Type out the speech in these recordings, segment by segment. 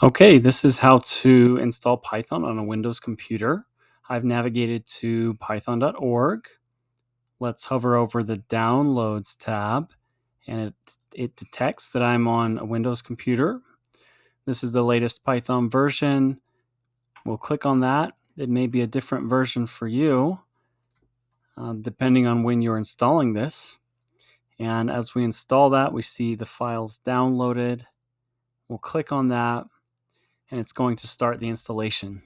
Okay, this is how to install Python on a Windows computer. I've navigated to python.org. Let's hover over the Downloads tab, and it detects that I'm on a Windows computer. This is the latest Python version. We'll click on that. It may be a different version for you, depending on when you're installing this. And as we install that, we see the files downloaded. We'll click on that, and it's going to start the installation.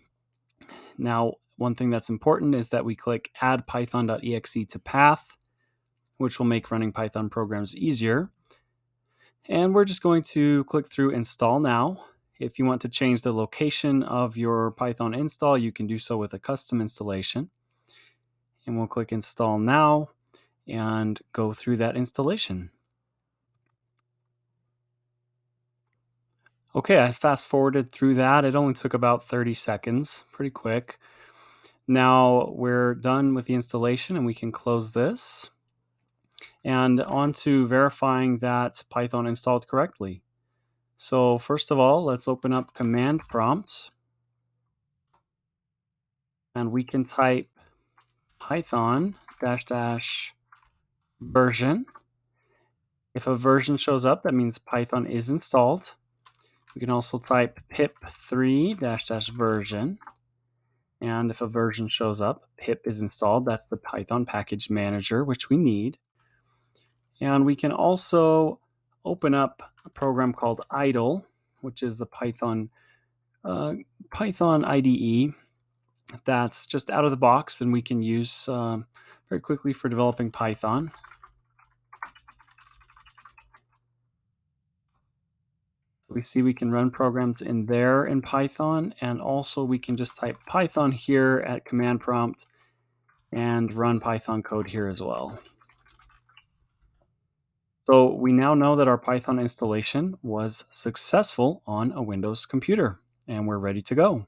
Now, one thing that's important is that we click add python.exe to path, which will make running Python programs easier. And we're just going to click through install now. If you want to change the location of your Python install, you can do so with a custom installation. And we'll click install now and go through that installation. Okay, I fast forwarded through that. It only took about 30 seconds, pretty quick. Now we're done with the installation and we can close this. And on to verifying that Python installed correctly. So first of all, let's open up command prompt and we can type python dash dash version. If a version shows up, that means Python is installed. We can also type pip3 dash dash version. And if a version shows up, pip is installed. That's the Python package manager, which we need. And we can also open up a program called idle, which is a Python IDE that's just out of the box and we can use very quickly for developing Python. We see we can run programs in there in Python, and also we can just type Python here at command prompt and run Python code here as well. So we now know that our Python installation was successful on a Windows computer, and we're ready to go.